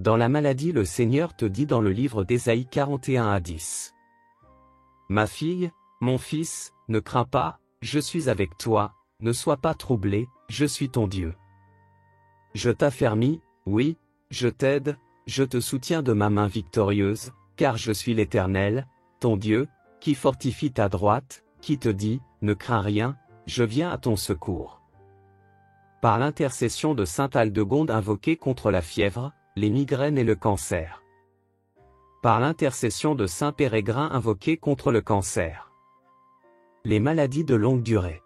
Dans la maladie, le Seigneur te dit dans le livre d'Ésaïe 41-10. Ma fille, mon fils, ne crains pas, je suis avec toi, ne sois pas troublé, je suis ton Dieu. Je t'affermis, oui, je t'aide, je te soutiens de ma main victorieuse, car je suis l'Éternel, ton Dieu, qui fortifie ta droite, qui te dit, ne crains rien, je viens à ton secours. Par l'intercession de sainte Aldegonde invoquée contre la fièvre, les migraines et le cancer. Par l'intercession de saint Pérégrin invoqué contre le cancer. Les maladies de longue durée.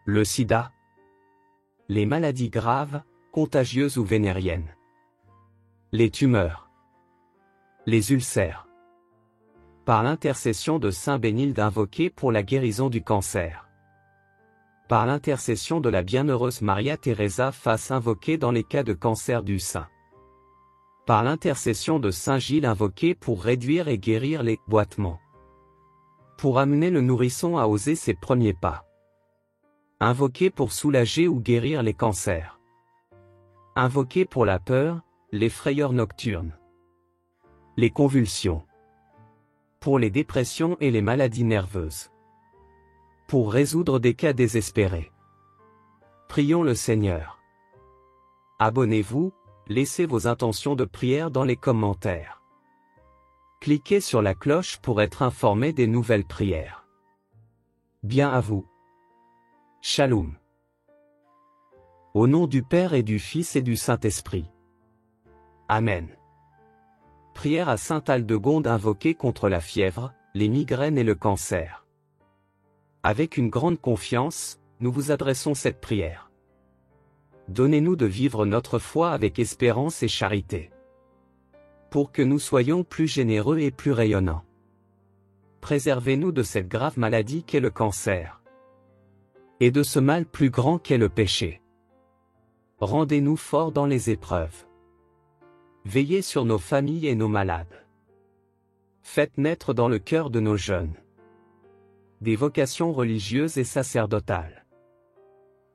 Le sida. Les maladies graves, contagieuses ou vénériennes. Les tumeurs. Les ulcères. Par l'intercession de saint Bénilde invoqué pour la guérison du cancer. Par l'intercession de la bienheureuse Maria Teresa face invoquée dans les cas de cancer du sein. Par l'intercession de saint Gilles invoqué pour réduire et guérir les boitements. Pour amener le nourrisson à oser ses premiers pas. Invoqué pour soulager ou guérir les cancers. Invoqué pour la peur, les frayeurs nocturnes. Les convulsions. Pour les dépressions et les maladies nerveuses. Pour résoudre des cas désespérés. Prions le Seigneur. Abonnez-vous, laissez vos intentions de prière dans les commentaires. Cliquez sur la cloche pour être informé des nouvelles prières. Bien à vous. Shalom. Au nom du Père et du Fils et du Saint-Esprit. Amen. Prière à sainte Aldegonde invoquée contre la fièvre, les migraines et le cancer. Avec une grande confiance, nous vous adressons cette prière. Donnez-nous de vivre notre foi avec espérance et charité. Pour que nous soyons plus généreux et plus rayonnants. Préservez-nous de cette grave maladie qu'est le cancer. Et de ce mal plus grand qu'est le péché. Rendez-nous forts dans les épreuves. Veillez sur nos familles et nos malades. Faites naître dans le cœur de nos jeunes des vocations religieuses et sacerdotales.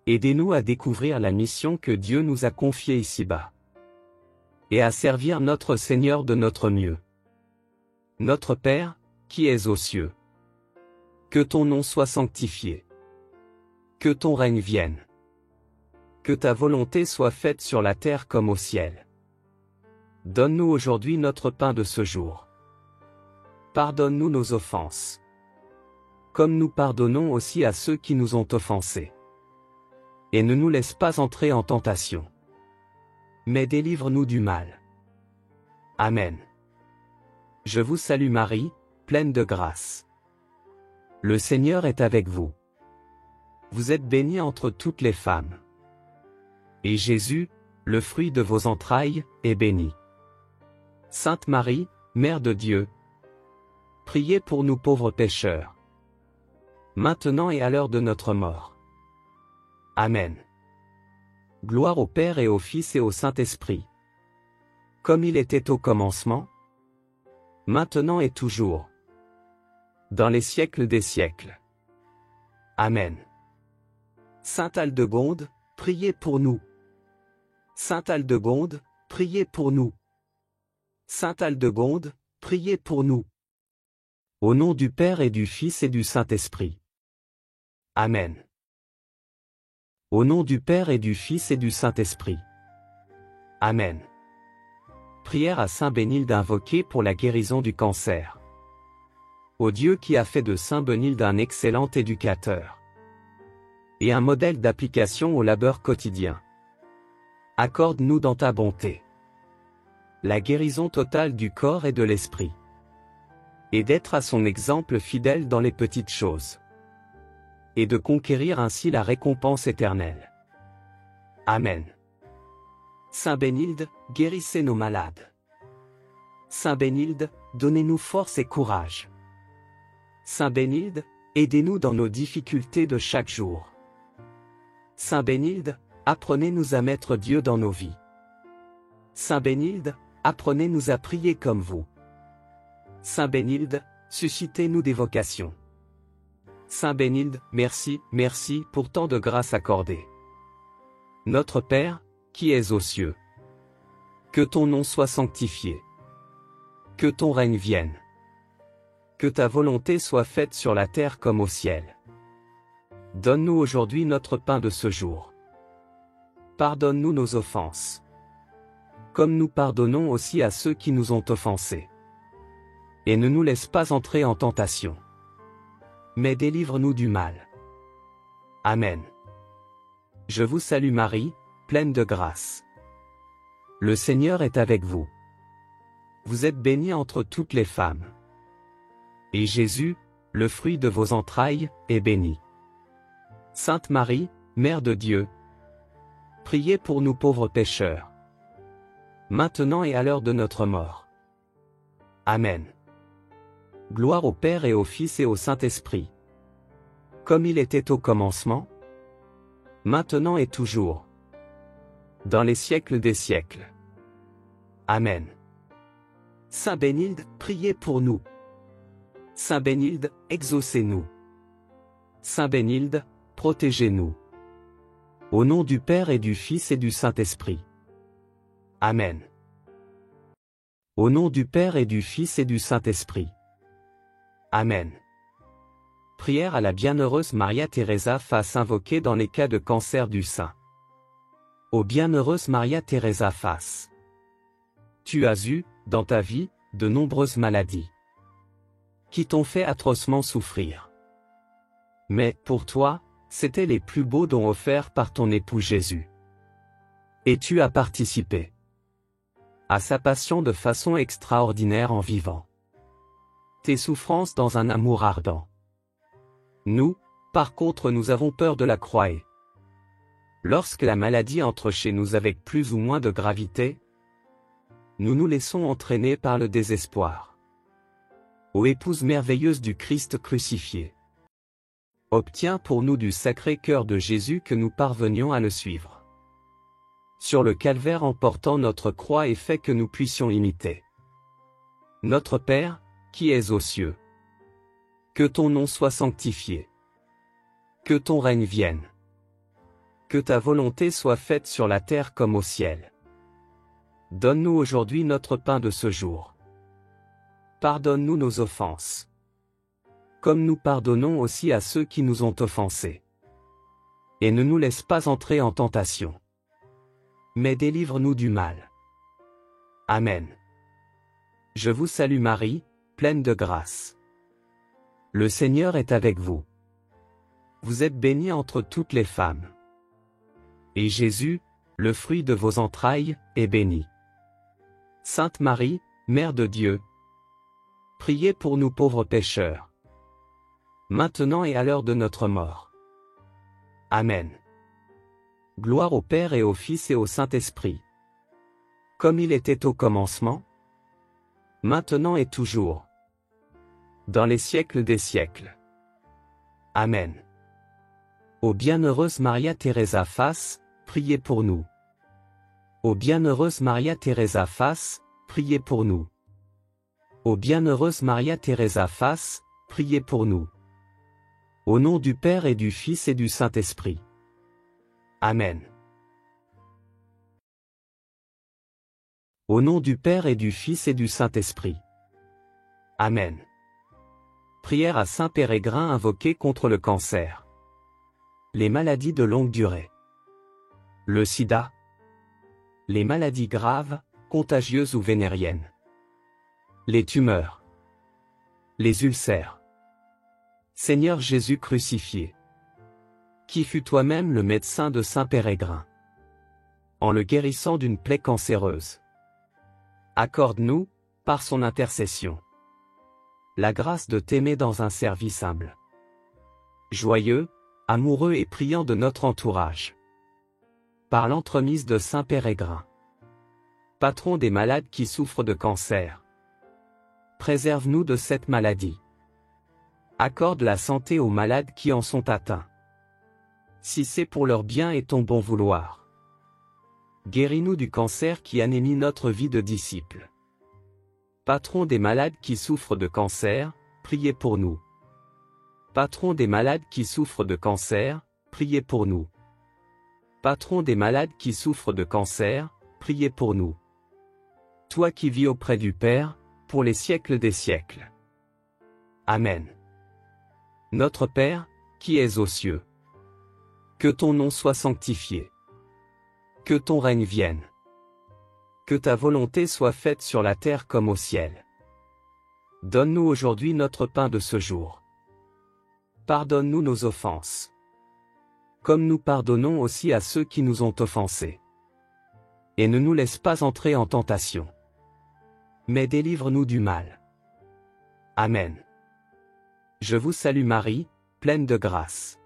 Aidez-nous à découvrir la mission que Dieu nous a confiée ici-bas. Et à servir notre Seigneur de notre mieux. Notre Père, qui es aux cieux. Que ton nom soit sanctifié. Que ton règne vienne. Que ta volonté soit faite sur la terre comme au ciel. Donne-nous aujourd'hui notre pain de ce jour. Pardonne-nous nos offenses. Comme nous pardonnons aussi à ceux qui nous ont offensés. Et ne nous laisse pas entrer en tentation. Mais délivre-nous du mal. Amen. Je vous salue Marie, pleine de grâce. Le Seigneur est avec vous. Vous êtes bénie entre toutes les femmes. Et Jésus, le fruit de vos entrailles, est béni. Sainte Marie, Mère de Dieu, priez pour nous pauvres pécheurs. Maintenant et à l'heure de notre mort. Amen. Gloire au Père et au Fils et au Saint-Esprit. Comme il était au commencement, maintenant et toujours, dans les siècles des siècles. Amen. Sainte Aldegonde, priez pour nous. Sainte Aldegonde, priez pour nous. Sainte Aldegonde, priez pour nous. Au nom du Père et du Fils et du Saint-Esprit. Amen. Au nom du Père et du Fils et du Saint-Esprit. Amen. Prière à saint Bénilde invoquée pour la guérison du cancer. Ô Dieu qui a fait de saint Bénilde un excellent éducateur et un modèle d'application au labeur quotidien. Accorde-nous dans ta bonté la guérison totale du corps et de l'esprit, et d'être à son exemple fidèle dans les petites choses, et de conquérir ainsi la récompense éternelle. Amen. Saint Bénilde, guérissez nos malades. Saint Bénilde, donnez-nous force et courage. Saint Bénilde, aidez-nous dans nos difficultés de chaque jour. Saint Bénilde, apprenez-nous à mettre Dieu dans nos vies. Saint Bénilde, apprenez-nous à prier comme vous. Saint Bénilde, suscitez-nous des vocations. Saint Bénilde, merci, merci pour tant de grâce accordée. Notre Père, qui es aux cieux, Que ton nom soit sanctifié. Que ton règne vienne. Que ta volonté soit faite sur la terre comme au ciel. Donne-nous aujourd'hui notre pain de ce jour. Pardonne-nous nos offenses. Comme nous pardonnons aussi à ceux qui nous ont offensés. Et ne nous laisse pas entrer en tentation. Mais délivre-nous du mal. Amen. Je vous salue Marie, pleine de grâce. Le Seigneur est avec vous. Vous êtes bénie entre toutes les femmes. Et Jésus, le fruit de vos entrailles, est béni. Sainte Marie, Mère de Dieu, priez pour nous pauvres pécheurs. Maintenant et à l'heure de notre mort. Amen. Gloire au Père et au Fils et au Saint-Esprit. Comme il était au commencement, maintenant et toujours, dans les siècles des siècles. Amen. Saint Bénilde, priez pour nous. Saint Bénilde, exaucez-nous. Saint Bénilde, protégez-nous. Au nom du Père et du Fils et du Saint-Esprit. Amen. Au nom du Père et du Fils et du Saint-Esprit. Amen. Prière à la bienheureuse Maria Teresa face invoquée dans les cas de cancer du sein. Ô bienheureuse Maria Teresa face. Tu as eu, dans ta vie, de nombreuses maladies qui t'ont fait atrocement souffrir. Mais, pour toi, c'étaient les plus beaux dons offerts par ton époux Jésus. Et tu as participé à sa passion de façon extraordinaire en vivant tes souffrances dans un amour ardent. Nous, par contre, nous avons peur de la croix et, lorsque la maladie entre chez nous avec plus ou moins de gravité, nous nous laissons entraîner par le désespoir. Ô épouse merveilleuse du Christ crucifié, obtiens pour nous du Sacré-Cœur de Jésus que nous parvenions à le suivre sur le calvaire en portant notre croix et fait que nous puissions imiter notre Père, qui es aux cieux. Que ton nom soit sanctifié. Que ton règne vienne. Que ta volonté soit faite sur la terre comme au ciel. Donne-nous aujourd'hui notre pain de ce jour. Pardonne-nous nos offenses. Comme nous pardonnons aussi à ceux qui nous ont offensés. Et ne nous laisse pas entrer en tentation. Mais délivre-nous du mal. Amen. Je vous salue Marie, pleine de grâce. Le Seigneur est avec vous. Vous êtes bénie entre toutes les femmes. Et Jésus, le fruit de vos entrailles, est béni. Sainte Marie, Mère de Dieu, priez pour nous pauvres pécheurs. Maintenant et à l'heure de notre mort. Amen. Gloire au Père et au Fils et au Saint-Esprit. Comme il était au commencement, maintenant et toujours, dans les siècles des siècles. Amen. Ô bienheureuse Maria Teresa face, priez pour nous. Ô bienheureuse Maria Teresa face, priez pour nous. Ô bienheureuse Maria Teresa face, priez pour nous. Au nom du Père et du Fils et du Saint-Esprit. Amen. Au nom du Père et du Fils et du Saint-Esprit. Amen. Prière à Saint Pérégrin invoqué contre le cancer. Les maladies de longue durée. Le sida. Les maladies graves, contagieuses ou vénériennes. Les tumeurs. Les ulcères. Seigneur Jésus crucifié, qui fut toi-même le médecin de Saint Pérégrin, en le guérissant d'une plaie cancéreuse, accorde-nous, par son intercession, la grâce de t'aimer dans un service humble, joyeux, amoureux et priant de notre entourage. Par l'entremise de Saint Pérégrin, patron des malades qui souffrent de cancer, préserve-nous de cette maladie. Accorde la santé aux malades qui en sont atteints, si c'est pour leur bien et ton bon vouloir. Guéris-nous du cancer qui anémie notre vie de disciples. Patron des malades qui souffrent de cancer, priez pour nous. Patron des malades qui souffrent de cancer, priez pour nous. Patron des malades qui souffrent de cancer, priez pour nous. toi qui vis auprès du Père, pour les siècles des siècles. Amen. Notre Père, qui es aux cieux. Que ton nom soit sanctifié. Que ton règne vienne. Que ta volonté soit faite sur la terre comme au ciel. Donne-nous aujourd'hui notre pain de ce jour. Pardonne-nous nos offenses. Comme nous pardonnons aussi à ceux qui nous ont offensés. Et ne nous laisse pas entrer en tentation. Mais délivre-nous du mal. Amen. Je vous salue Marie, pleine de grâce.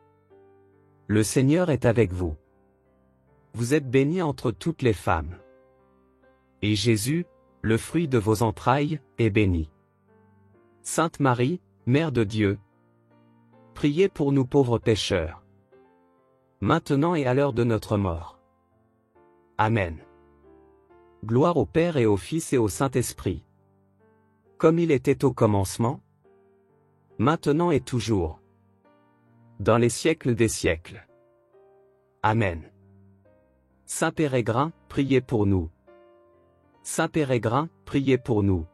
Le Seigneur est avec vous. Vous êtes bénie entre toutes les femmes. Et Jésus, le fruit de vos entrailles, est béni. Sainte Marie, Mère de Dieu, priez pour nous pauvres pécheurs. Maintenant et à l'heure de notre mort. Amen. Gloire au Père et au Fils et au Saint-Esprit. Comme il était au commencement, maintenant et toujours, dans les siècles des siècles. Amen. Saint Pérégrin, priez pour nous. Saint Pérégrin, priez pour nous.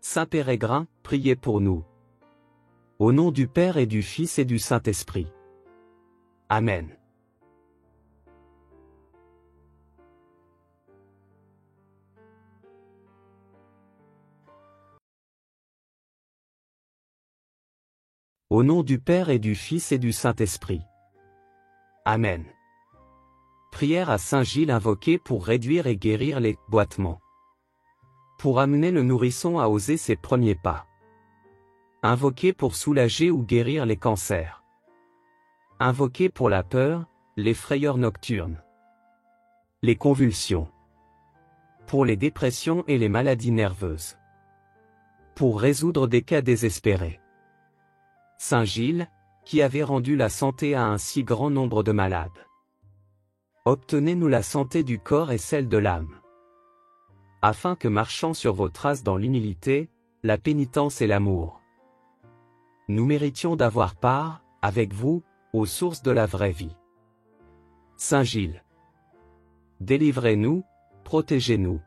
Saint Pérégrin, priez pour nous. Au nom du Père et du Fils et du Saint-Esprit. Amen. Au nom du Père et du Fils et du Saint-Esprit. Amen. Prière à Saint Gilles invoquée pour réduire et guérir les boitements. Pour amener le nourrisson à oser ses premiers pas. Invoquée pour soulager ou guérir les cancers. Invoquée pour la peur, les frayeurs nocturnes. Les convulsions. Pour les dépressions et les maladies nerveuses. Pour résoudre des cas désespérés. Saint Gilles, qui avait rendu la santé à un si grand nombre de malades. Obtenez-nous la santé du corps et celle de l'âme. Afin que marchant sur vos traces dans l'humilité, la pénitence et l'amour, nous méritions d'avoir part, avec vous, aux sources de la vraie vie. Saint Gilles, délivrez-nous, protégez-nous.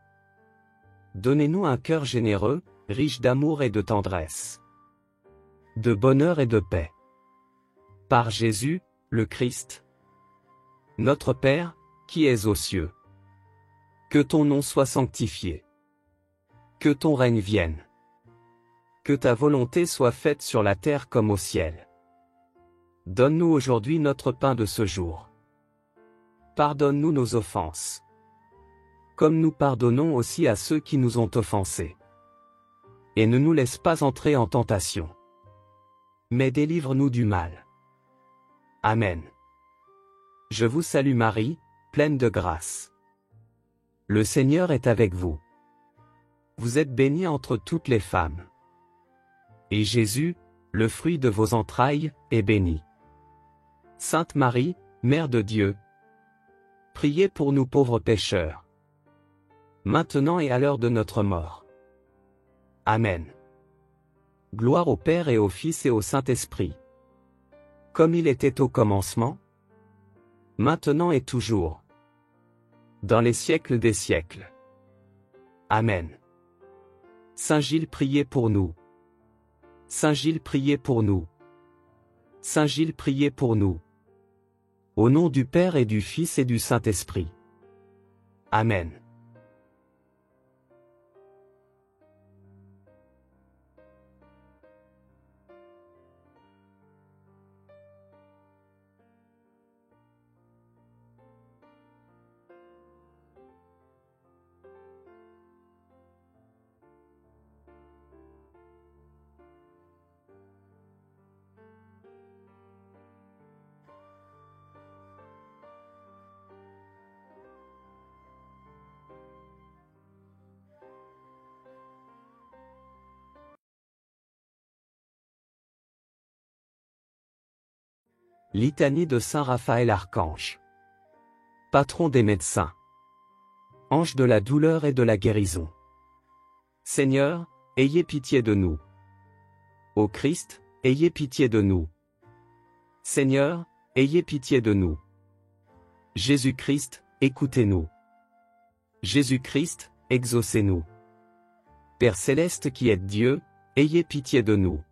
Donnez-nous un cœur généreux, riche d'amour et de tendresse. De bonheur et de paix. Par Jésus, le Christ. Notre Père, qui es aux cieux. Que ton nom soit sanctifié. Que ton règne vienne. Que ta volonté soit faite sur la terre comme au ciel. Donne-nous aujourd'hui notre pain de ce jour. Pardonne-nous nos offenses. Comme nous pardonnons aussi à ceux qui nous ont offensés. Et ne nous laisse pas entrer en tentation. Mais délivre-nous du mal. Amen. Je vous salue Marie, pleine de grâce. Le Seigneur est avec vous. Vous êtes bénie entre toutes les femmes. Et Jésus, le fruit de vos entrailles, est béni. Sainte Marie, Mère de Dieu, priez pour nous pauvres pécheurs. Maintenant et à l'heure de notre mort. Amen. Gloire au Père et au Fils et au Saint-Esprit. Comme il était au commencement, maintenant et toujours, dans les siècles des siècles. Amen. Saint Gilles, priez pour nous. Saint Gilles, priez pour nous. Saint Gilles, priez pour nous. Au nom du Père et du Fils et du Saint-Esprit. Amen. Litanie de Saint Raphaël Archange. Patron des médecins. Ange de la douleur et de la guérison. Seigneur, ayez pitié de nous. Ô Christ, ayez pitié de nous. Seigneur, ayez pitié de nous. Jésus-Christ, écoutez-nous. Jésus-Christ, exaucez-nous. Père céleste qui êtes Dieu, ayez pitié de nous.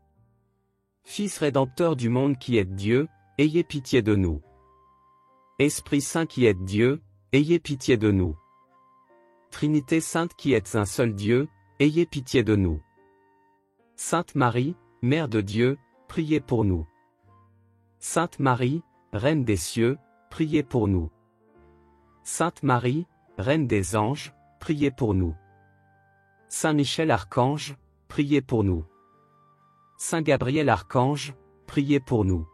Fils rédempteur du monde qui êtes Dieu, ayez pitié de nous. Esprit Saint qui êtes Dieu, ayez pitié de nous. Trinité Sainte qui êtes un seul Dieu, ayez pitié de nous. Sainte Marie, Mère de Dieu, priez pour nous. Sainte Marie, Reine des cieux, priez pour nous. Sainte Marie, Reine des anges, priez pour nous. Saint Michel Archange, priez pour nous. Saint Gabriel Archange, priez pour nous.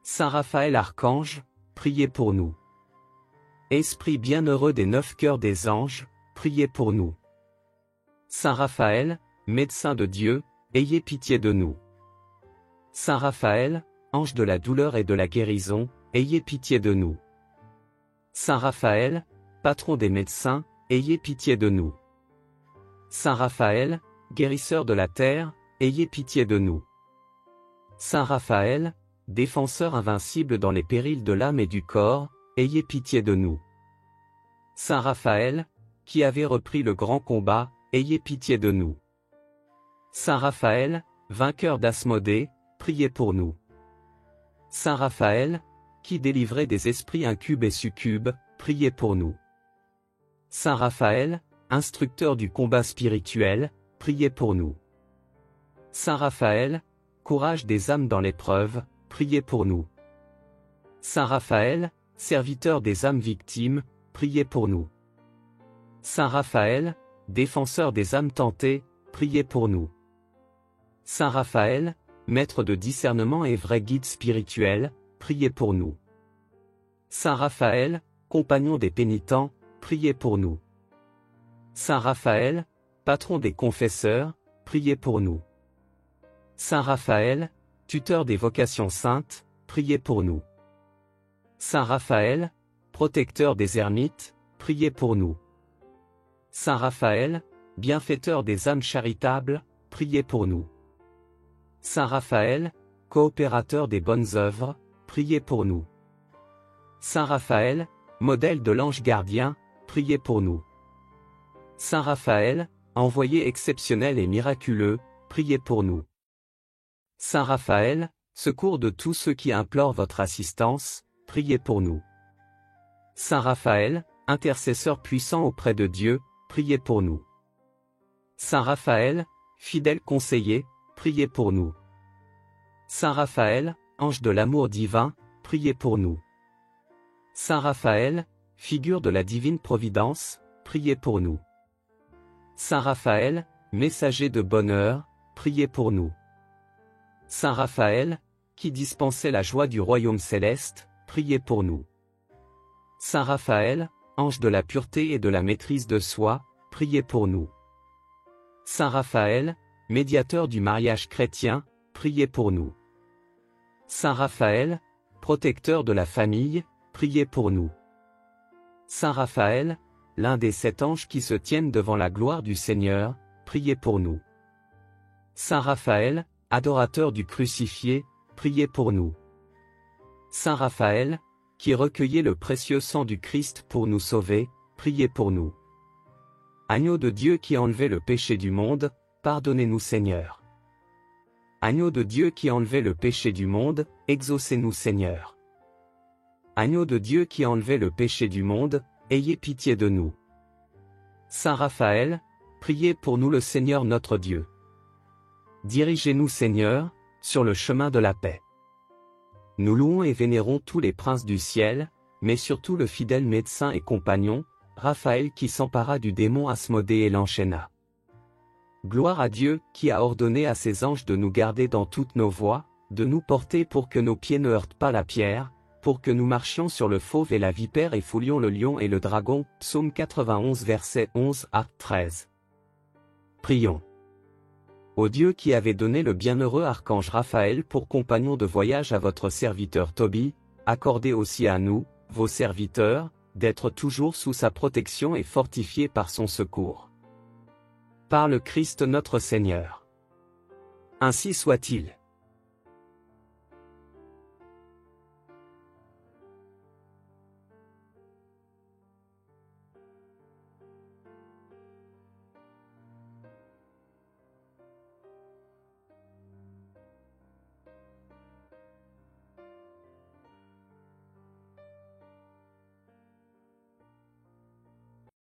Saint Raphaël Archange, priez pour nous. Esprit bienheureux des 9 cœurs des anges, priez pour nous. Saint Raphaël, médecin de Dieu, ayez pitié de nous. Saint Raphaël, ange de la douleur et de la guérison, ayez pitié de nous. Saint Raphaël, patron des médecins, ayez pitié de nous. Saint Raphaël, guérisseur de la terre, ayez pitié de nous. Saint Raphaël, défenseur invincible dans les périls de l'âme et du corps, ayez pitié de nous. Saint Raphaël, qui avez repris le grand combat, ayez pitié de nous. Saint Raphaël, vainqueur d'Asmodée, priez pour nous. Saint Raphaël, qui délivrez des esprits incubes et succubes, priez pour nous. Saint Raphaël, instructeur du combat spirituel, priez pour nous. Saint Raphaël, courage des âmes dans l'épreuve, priez pour nous. Saint Raphaël, serviteur des âmes victimes, priez pour nous. Saint Raphaël, défenseur des âmes tentées, priez pour nous. Saint Raphaël, maître de discernement et vrai guide spirituel, priez pour nous. Saint Raphaël, compagnon des pénitents, priez pour nous. Saint Raphaël, patron des confesseurs, priez pour nous. Saint Raphaël, tuteur des vocations saintes, priez pour nous. Saint Raphaël, protecteur des ermites, priez pour nous. Saint Raphaël, bienfaiteur des âmes charitables, priez pour nous. Saint Raphaël, coopérateur des bonnes œuvres, priez pour nous. Saint Raphaël, modèle de l'ange gardien, priez pour nous. Saint Raphaël, envoyé exceptionnel et miraculeux, priez pour nous. Saint Raphaël, secours de tous ceux qui implorent votre assistance, priez pour nous. Saint Raphaël, intercesseur puissant auprès de Dieu, priez pour nous. Saint Raphaël, fidèle conseiller, priez pour nous. Saint Raphaël, ange de l'amour divin, priez pour nous. Saint Raphaël, figure de la divine providence, priez pour nous. Saint Raphaël, messager de bonheur, priez pour nous. Saint Raphaël, qui dispensait la joie du royaume céleste, priez pour nous. Saint Raphaël, ange de la pureté et de la maîtrise de soi, priez pour nous. Saint Raphaël, médiateur du mariage chrétien, priez pour nous. Saint Raphaël, protecteur de la famille, priez pour nous. Saint Raphaël, l'un des 7 anges qui se tiennent devant la gloire du Seigneur, priez pour nous. Saint Raphaël, adorateur du crucifié, priez pour nous. Saint Raphaël, qui recueillait le précieux sang du Christ pour nous sauver, priez pour nous. Agneau de Dieu qui enlevait le péché du monde, pardonnez-nous Seigneur. Agneau de Dieu qui enlevait le péché du monde, exaucez-nous Seigneur. Agneau de Dieu qui enlevait le péché du monde, ayez pitié de nous. Saint Raphaël, priez pour nous le Seigneur notre Dieu. Dirigez-nous Seigneur, sur le chemin de la paix. Nous louons et vénérons tous les princes du ciel, mais surtout le fidèle médecin et compagnon, Raphaël qui s'empara du démon Asmodée et l'enchaîna. Gloire à Dieu, qui a ordonné à ses anges de nous garder dans toutes nos voies, de nous porter pour que nos pieds ne heurtent pas la pierre, pour que nous marchions sur le fauve et la vipère et foulions le lion et le dragon. Psaume 91 versets 11 à 13. Prions. Ô Dieu qui avez donné le bienheureux archange Raphaël pour compagnon de voyage à votre serviteur Tobie, accordez aussi à nous, vos serviteurs, d'être toujours sous sa protection et fortifiés par son secours. Par le Christ notre Seigneur. Ainsi soit-il.